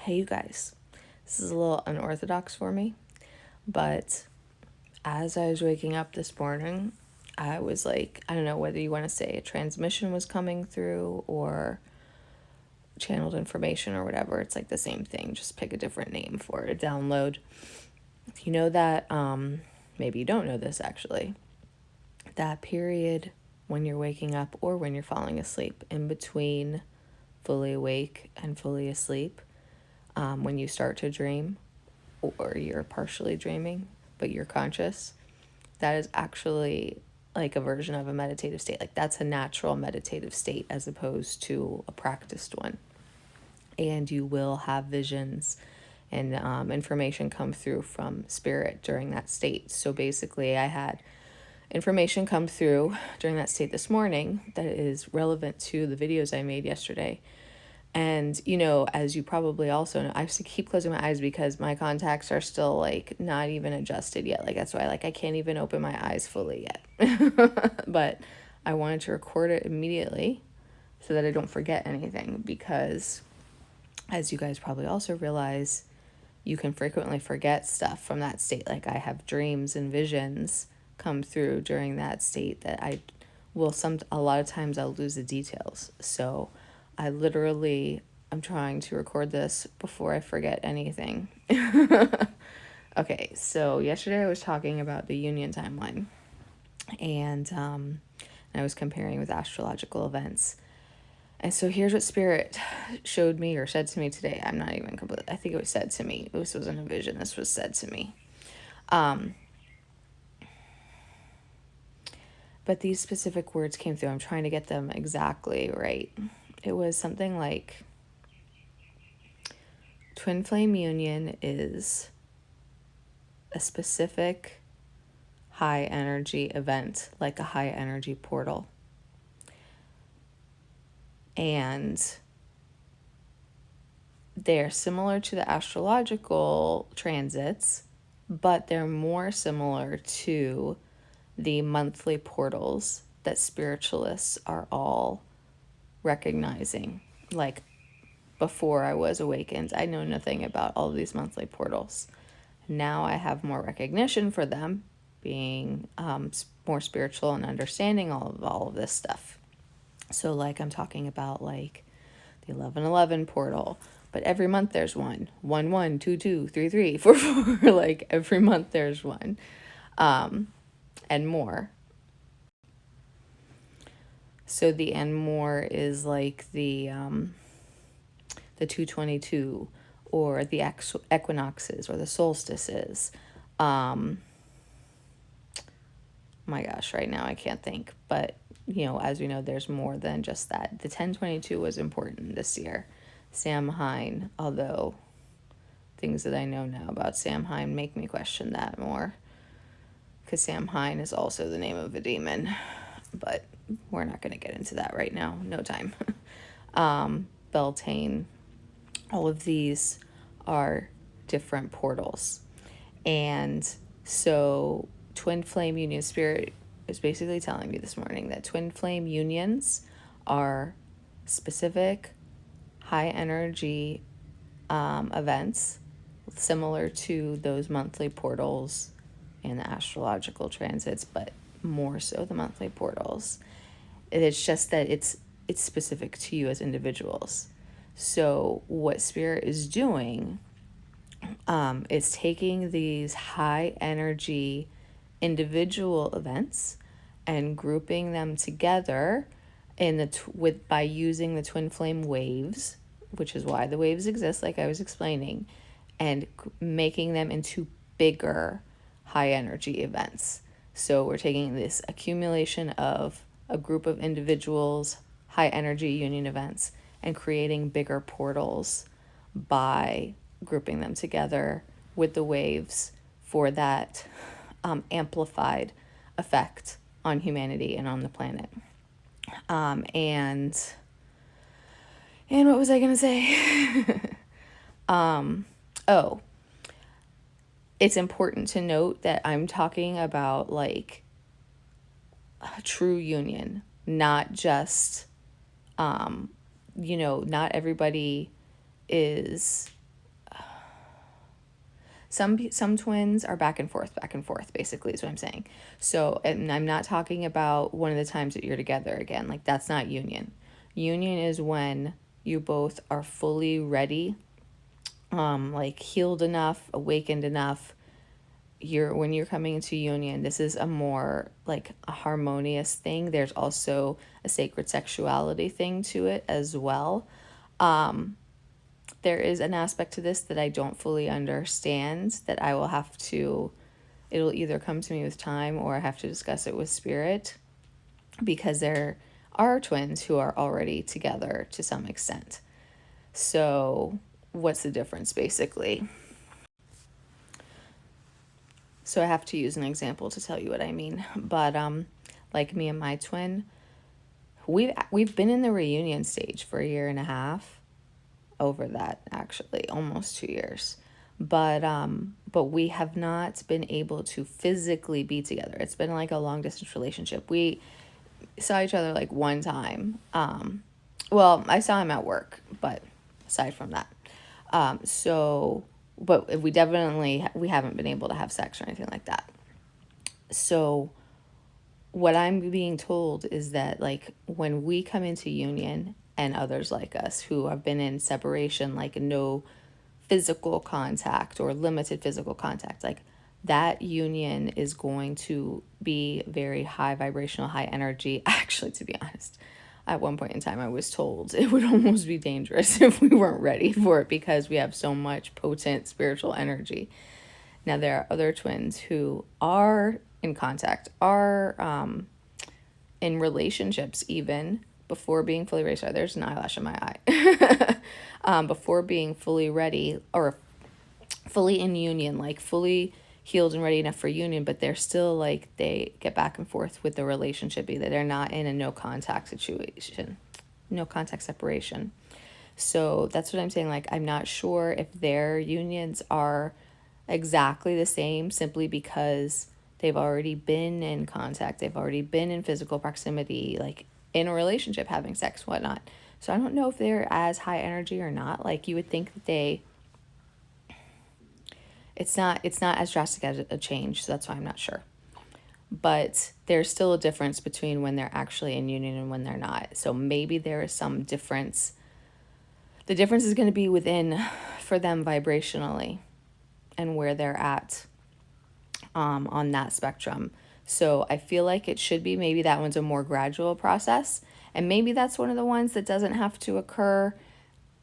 Hey, you guys. This is a little unorthodox for me, but as I was waking up this morning, I was like, I don't know whether you want to say a transmission was coming through or channeled information or whatever. It's like the same thing, just pick a different name for it, a download. You know that, maybe you don't know this actually, that period when you're waking up or when you're falling asleep, in between fully awake and fully asleep, when you start to dream or you're partially dreaming, but you're conscious, that is actually like a version of a meditative state. Like that's a natural meditative state as opposed to a practiced one. And you will have visions and information come through from spirit during that state. So basically, I had information come through during that state this morning that is relevant to the videos I made yesterday. And, you know, as you probably also know, I have to keep closing my eyes because my contacts are still like not even adjusted yet. Like that's why I can't even open my eyes fully yet. But I wanted to record it immediately so that I don't forget anything, because as you guys probably also realize, you can frequently forget stuff from that state. Like I have dreams and visions come through during that state that I will a lot of times I'll lose the details. So I literally am trying to record this before I forget anything. Okay, so yesterday I was talking about the union timeline, and I was comparing with astrological events. And so here's what Spirit showed me or said to me today. I'm not even complete. I think it was said to me. This wasn't a vision. This was said to me. But these specific words came through. I'm trying to get them exactly right. It was something like, twin flame union is a specific high energy event, like a high energy portal. And they're similar to the astrological transits, but they're more similar to the monthly portals that spiritualists are all recognizing. Like before I was awakened, I know nothing about all of these monthly portals. Now I have more recognition for them, being more spiritual and understanding all of this stuff. So like I'm talking about like the 1111 portal, but every month there's one. 1 2 2 3 3 4 4. Like every month there's one, and more. So the and more is like the 222, or the equinoxes, or the solstices. My gosh, right now I can't think, but you know, as we know, there's more than just that. The 1022 was important this year. Samhain, although things that I know now about Samhain make me question that more, because Samhain is also the name of a demon, but we're not going to get into that right now. No time. Beltane, all of these are different portals. And so twin flame union, Spirit is basically telling me this morning that twin flame unions are specific high energy events similar to those monthly portals and the astrological transits, but more so the monthly portals. It's just that it's specific to you as individuals. So what Spirit is doing is taking these high energy individual events and grouping them together by using the twin flame waves, which is why the waves exist, like I was explaining, and making them into bigger high energy events. So we're taking this accumulation of a group of individuals, high energy union events, and creating bigger portals by grouping them together with the waves for that amplified effect on humanity and on the planet. And what was I going to say? It's important to note that I'm talking about like a true union, not just, not everybody is Some twins are back and forth, basically is what I'm saying. So, and I'm not talking about one of the times that you're together again. Like, that's not union. Union is when you both are fully ready, like healed enough, awakened enough. When you're coming into union, this is a more like a harmonious thing. There's also a sacred sexuality thing to it as well. There is an aspect to this that I don't fully understand, that I will have to, it'll either come to me with time or I have to discuss it with spirit, because there are twins who are already together to some extent. So what's the difference, basically? So I have to use an example to tell you what I mean. But like me and my twin, we've been in the reunion stage for a year and a half, over that actually, almost 2 years. But we have not been able to physically be together. It's been like a long distance relationship. We saw each other like one time. Well, I saw him at work, but aside from that, so, but we haven't been able to have sex or anything like that. So what I'm being told is that, like, when we come into union, and others like us who have been in separation, like no physical contact or limited physical contact, like that union is going to be very high vibrational, high energy. Actually, to be honest, at one point in time, I was told it would almost be dangerous if we weren't ready for it, because we have so much potent spiritual energy. Now, there are other twins who are in contact, are in relationships even before being fully ready. Sorry, there's an eyelash in my eye. Before being fully ready, or fully in union, like fully healed and ready enough for union, but they're still like, they get back and forth with the relationship, either they're not in a no contact situation, no contact separation. So that's what I'm saying. Like, I'm not sure if their unions are exactly the same, simply because they've already been in contact, they've already been in physical proximity, like in a relationship, having sex, whatnot. So I don't know if they're as high energy or not. Like, you would think that it's not as drastic as a change, so that's why I'm not sure. But there's still a difference between when they're actually in union and when they're not. So maybe there is some difference. The difference is going to be within, for them, vibrationally, and where they're at on that spectrum. So I feel like it should be, maybe that one's a more gradual process, and maybe that's one of the ones that doesn't have to occur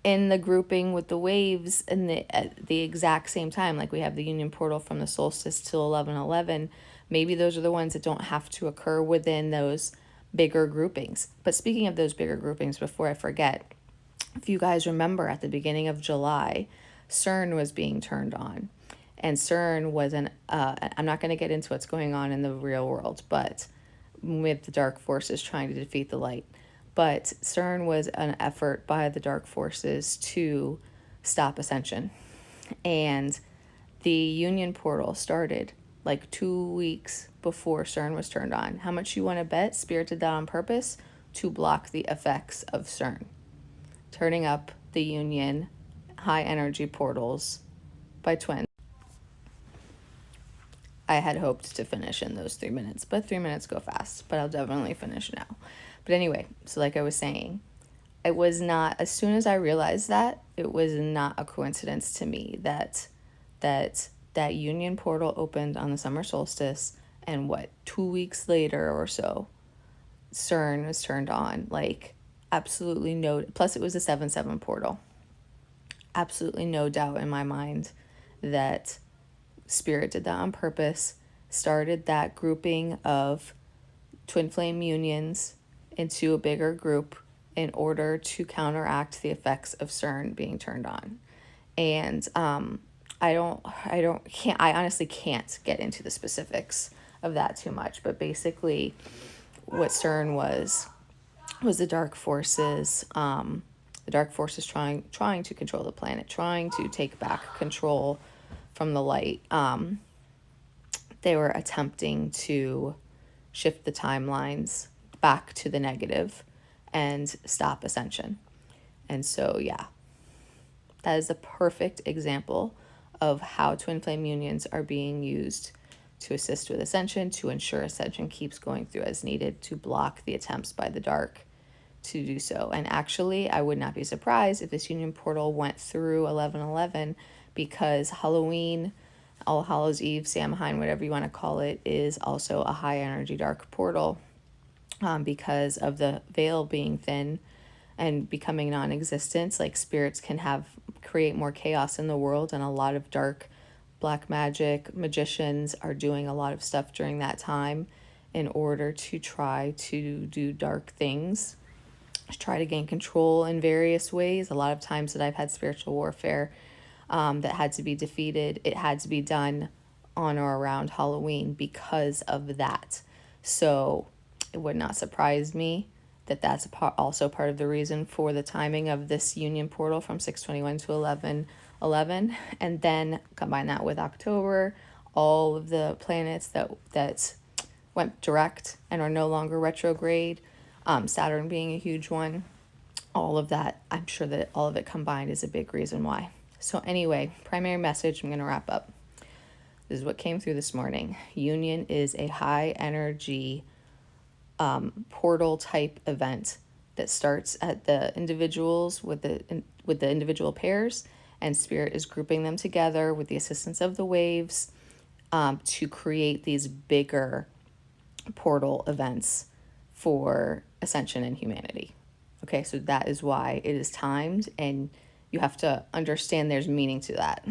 in the grouping with the waves in at the exact same time. Like, we have the union portal from the solstice till 11:11. Maybe those are the ones that don't have to occur within those bigger groupings. But speaking of those bigger groupings, before I forget, if you guys remember, at the beginning of July, CERN was being turned on. And CERN was I'm not going to get into what's going on in the real world, but with the dark forces trying to defeat the light. But CERN was an effort by the dark forces to stop ascension. And the union portal started like 2 weeks before CERN was turned on. How much you want to bet Spirit did that on purpose? To block the effects of CERN, turning up the union high energy portals by twins. I had hoped to finish in those 3 minutes, but 3 minutes go fast, but I'll definitely finish now. But anyway, so like I was saying, it was not, as soon as I realized that, it was not a coincidence to me that union portal opened on the summer solstice, and 2 weeks later or so, CERN was turned on. Like, absolutely no, plus it was a 7/7 portal. Absolutely no doubt in my mind that Spirit did that on purpose, started that grouping of twin flame unions into a bigger group in order to counteract the effects of CERN being turned on. And I honestly can't get into the specifics of that too much, but basically what CERN was the dark forces, trying to control the planet, trying to take back control from the light. They were attempting to shift the timelines back to the negative and stop ascension. And so, yeah, that is a perfect example of how twin flame unions are being used to assist with ascension, to ensure ascension keeps going through as needed, to block the attempts by the dark to do so. And actually, I would not be surprised if this union portal went through 1111, because Halloween, All Hallows Eve, Samhain, whatever you want to call it, is also a high energy dark portal, because of the veil being thin and becoming non-existent. Like, spirits can create more chaos in the world, and a lot of dark black magic magicians are doing a lot of stuff during that time in order to try to do dark things, try to gain control in various ways. A lot of times that I've had spiritual warfare that had to be defeated, it had to be done on or around Halloween because of that. So it would not surprise me that that's also part of the reason for the timing of this union portal from 621 to 1111. And then combine that with October, all of the planets that went direct and are no longer retrograde, Saturn being a huge one, all of that, I'm sure that all of it combined is a big reason why. So anyway, primary message, I'm going to wrap up. This is what came through this morning. Union is a high energy portal type event that starts at the individuals with the individual pairs, and spirit is grouping them together with the assistance of the waves, to create these bigger portal events for ascension and humanity. Okay, so that is why it is timed, and you have to understand there's meaning to that.